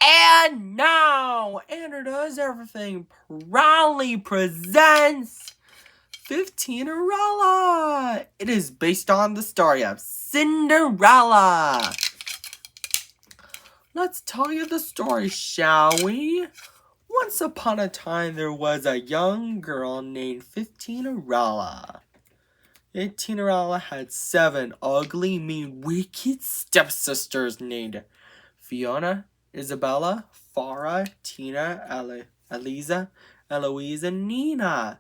And now, Anna Does Everything proudly presents Fifteennerella. It is based on the story of Cinderella. Let's tell you the story, shall we? Once upon a time, there was a young girl named Fifteennerella. Fifteennerella had 7 ugly, mean, wicked stepsisters named Fiona, Isabella, Farah, Tina, Eliza, Eloise, and Nina.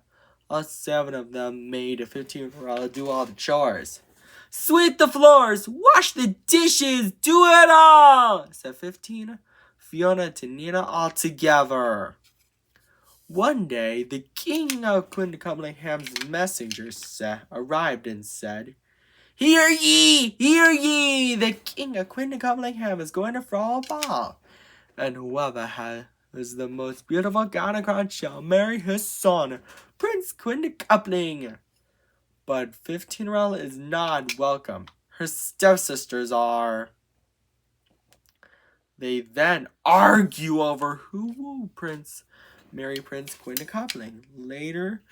All 7 of them made Fifteennerella do all the chores. Sweep the floors, wash the dishes, do it all, said 15, Fiona to Nina all together. One day, the king of Quintuppingham's messengers arrived and said, "Hear ye! Hear ye! The king of Quintuppingham is going to throw a ball, and whoever has the most beautiful gown and crown shall marry his son, Prince Quintuppling." But Fifteennerella is not welcome. Her stepsisters are. They then argue over who will marry Prince Quintuppling. Later,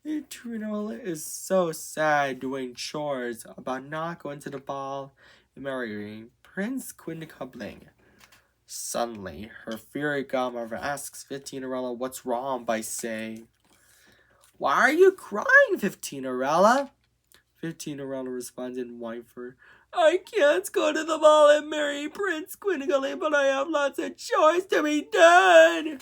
Fifteennerella is so sad doing chores about not going to the ball and marrying Prince Quintuppling. Suddenly, her fairy godmother asks Fifteennerella what's wrong by saying, "Why are you crying, Fifteennerella?" Fifteennerella responds in white for, "I can't go to the ball and marry Prince Quintuppling, but I have lots of chores to be done."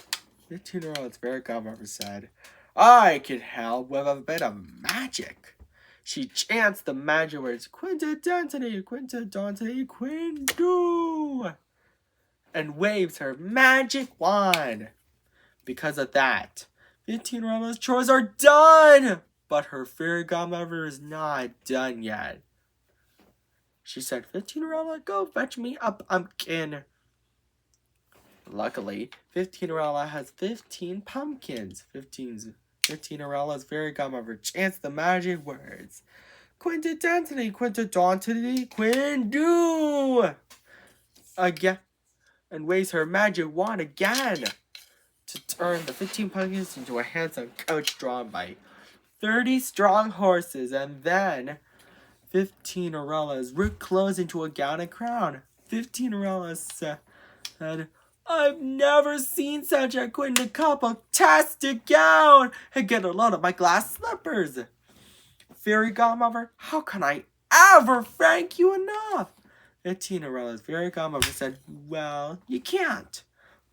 Fifteennerella's fairy godmother said, "I can help with a bit of magic." She chants the magic words, "Quintadentity, Quintadentity, Quindu," and waves her magic wand. Because of that, Fifteennerella's chores are done, but her fairy godmother is not done yet. She said, "Fifteennerella, go fetch me a pumpkin." Luckily, Fifteennerella has 15 pumpkins. Fifteenerella's fairy godmother chants the magic words, "Quintadentity, Quintadentity, Quindu," again, and waves her magic wand again to turn the 15 pumpkins into a handsome coach drawn by 30 strong horses, and then Fifteennerella is reclosed into a gown and crown. Fifteennerella said, "I've never seen such a quintuple-tastic gown, and get a load of my glass slippers. Fairy godmother, how can I ever thank you enough?" Fifteenerella's fairy godmother said, "Well, you can't.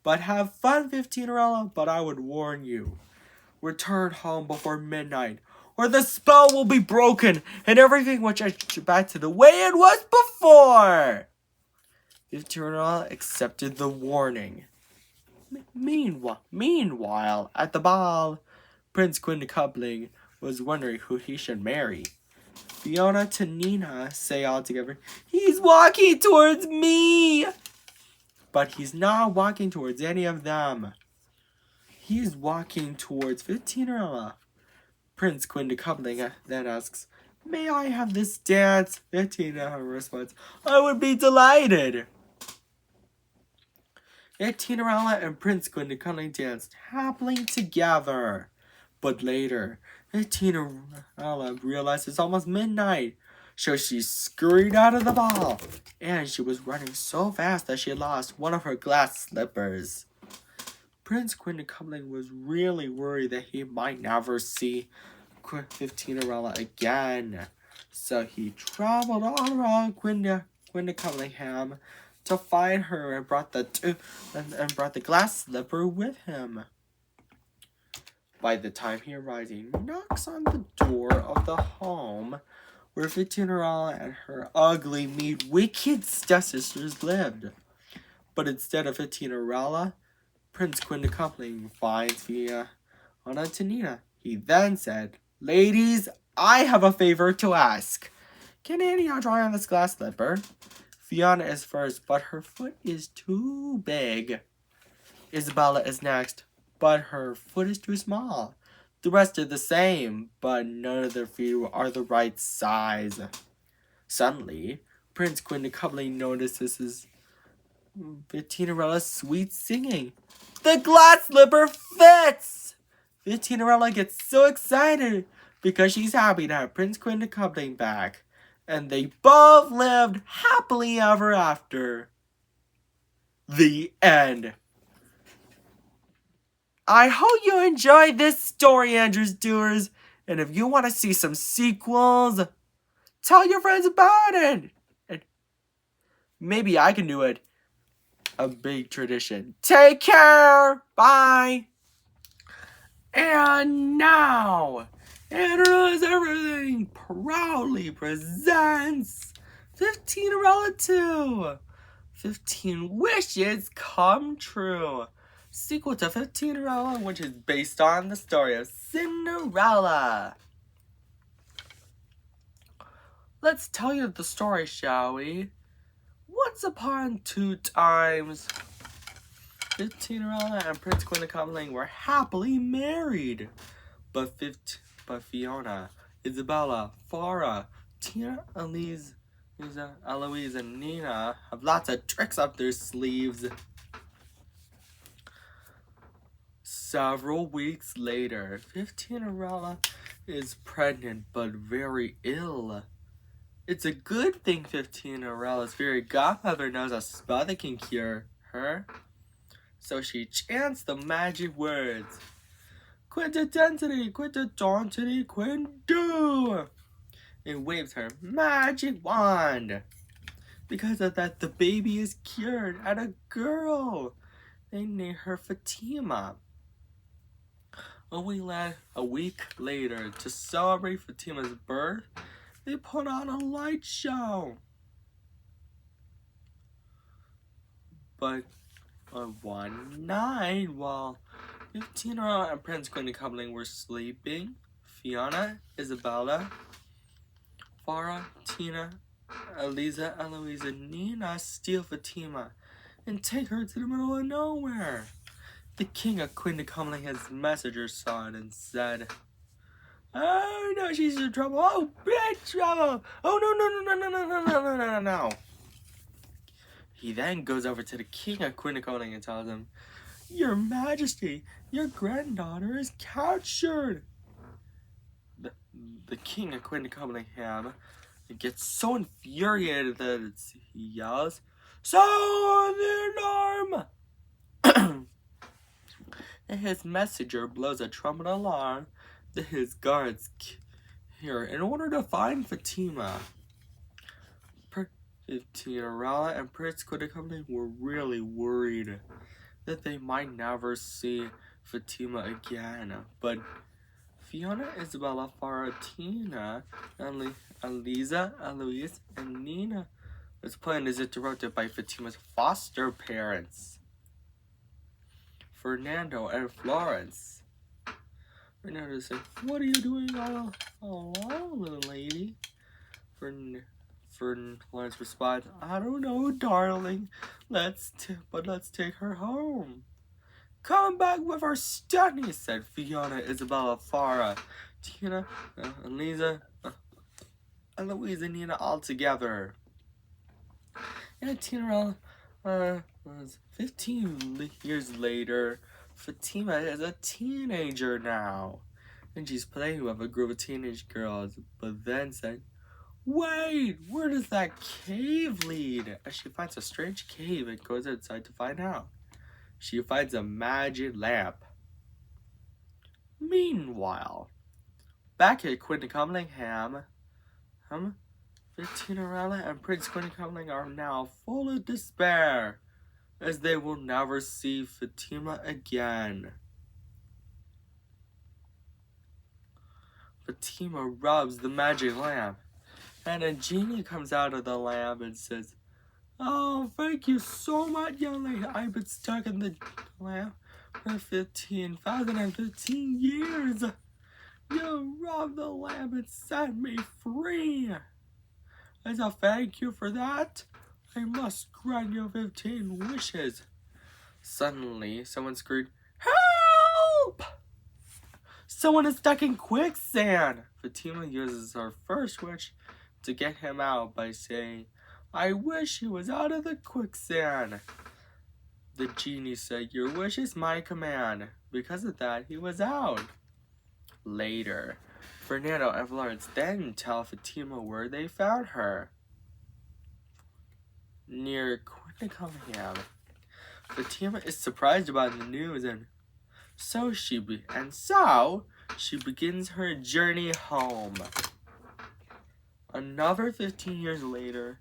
But have fun, Fifteennerella, but I would warn you. Return home before midnight, or the spell will be broken, and everything will change back to the way it was before." Fifteennerella accepted the warning. Meanwhile, at the ball, Prince Quintuppling was wondering who he should marry. Fiona to Nina say all together, "He's walking towards me!" But he's not walking towards any of them. He's walking towards Fifteennerella. Prince Quintuppling then asks, "May I have this dance?" Fifteennerella responds, "I would be delighted." Fifteennerella and Prince Quintuppling danced happily together. But later, Fifteennerella realized it's almost midnight, so she scurried out of the ball, and she was running so fast that she lost one of her glass slippers. Prince Quintuppling was really worried that he might never see Fifteennerella again, so he traveled all around Quintupplingham to find her and brought the glass slipper with him. By the time he arrives, he knocks on the door of the home where Fifteennerella and her ugly, mean, wicked stepsisters lived. But instead of Fifteennerella, Prince Quintuppling finds Fiona to Nina. He then said, "Ladies, I have a favor to ask. Can any of you try on this glass slipper?" Fiona is first, but her foot is too big. Isabella is next, but her foot is too small. The rest are the same, but none of their feet are the right size. Suddenly, Prince Quintuppling notices Fifteenerella's sweet singing. The glass slipper fits! Fifteenerella gets so excited because she's happy to have Prince Quinta coming back. And they both lived happily ever after. The end. I hope you enjoyed this story, Andrews Doers. And if you want to see some sequels, tell your friends about it. And maybe I can do it. A big tradition. Take care. Bye. And now, Andrews Everything proudly presents 15nerella 2. 15 Wishes Come True. Sequel to 15nerella, which is based on the story of Cinderella. Let's tell you the story, shall we? Once upon two times, Fifteennerella and Prince Quinta were happily married. But Fiona, Isabella, Farah, Tina, Eloise, and Nina have lots of tricks up their sleeves. Several weeks later, Fifteennerella is pregnant but very ill. It's a good thing Fifteenerella's fairy godmother knows a spell that can cure her. So she chants the magic words. Quintidentity, quintidentity, quintu! And waves her magic wand. Because of that, the baby is cured and a girl. They name her Fatima. A week later, to celebrate Fatima's birth, they put on a light show. But on one night, while Fifteennerella and Prince Quinta were sleeping, Fiona, Isabella, Farah, Tina, Eliza, Eloise, and Nina steal Fatima and take her to the middle of nowhere. The king of Quinta has messenger saw it and said, "Oh no, she's in trouble! Oh, big trouble! Oh no! He then goes over to the king of Quinta and tells him, "Your Majesty, your granddaughter is captured." The king of Quinta gets so infuriated that he yells, "Sound the alarm!" And his messenger blows a trumpet alarm that his guards hear in order to find Fatima. Fifteennerella and Prince Quinta were really worried that they might never see Fatima again. But Fiona, Isabella, Farah, Tina, Eliza, Eloise, and Nina was plan is interrupted by Fatima's foster parents, Fernando and Florence. Fernando said, "What are you doing all alone, little lady?" Florence responds, "I don't know, darling. Let's take her home." "Come back with our study," said Fiona, Isabella, Farah, Tina, Eliza, Eloise, and Nina all together. And Tinnerella was 15 years later. Fatima is a teenager now, and she's playing with a group of teenage girls, but then said, "Wait, where does that cave lead?" As she finds a strange cave and goes outside to find out. She finds a magic lamp. Meanwhile, back at Quinta Fifteennerella and Prince Quinta are now full of despair, as they will never see Fatima again. Fatima rubs the magic lamp, and a genie comes out of the lamp and says, "Oh, thank you so much, young lady. I've been stuck in the lamp for 15,015 years. You rubbed the lamp and set me free. As a thank you for that, I must grant you 15 wishes." Suddenly, someone screamed, "Help! Someone is stuck in quicksand!" Fatima uses her first wish to get him out by saying, I wish he was out of the quicksand. The genie said, your wish is my command. Because of that, he was out. Later, Fernando and Florence then tell Fatima where they found her. Near Quinticumham. Fatima is surprised about the news and so she begins her journey home. Another 15 years later,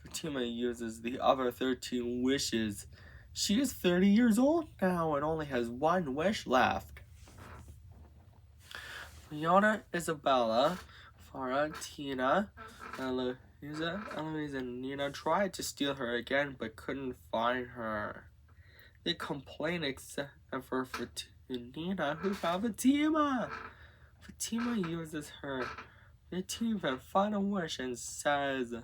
Fatima uses the other 13 wishes. She is 30 years old now and only has one wish left. Leona, Isabella, Farah, Tina, Eloisa, Eloise, and Nina tried to steal her again but couldn't find her. They complain except for Nina, who found Fatima. Fatima uses her 15th and final wish and says,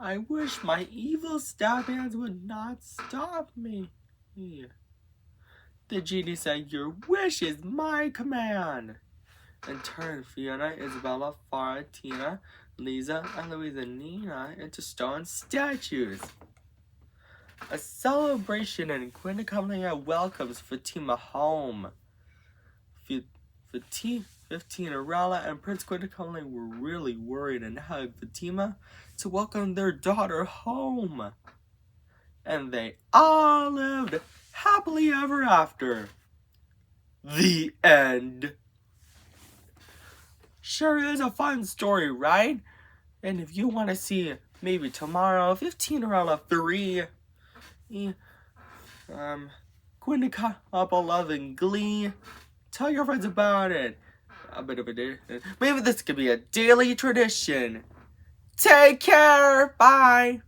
I wish my evil stab hands would not stop me. The genie said, your wish is my command. In turn, Fiona, Isabella, Farah, Tina, Lisa, Eloise, and Nina into stone statues. A celebration in Quinticumham welcomes Fatima home. Fifteennerella and Prince Quinticumham were really worried and hugged Fatima to welcome their daughter home. And they all lived happily ever after. The end. Sure is a fun story, right? And if you want to see maybe tomorrow, Fifteennerella 3, Quinticumham Love and Glee, tell your friends about it. A bit of a day. Maybe this could be a daily tradition. Take care. Bye.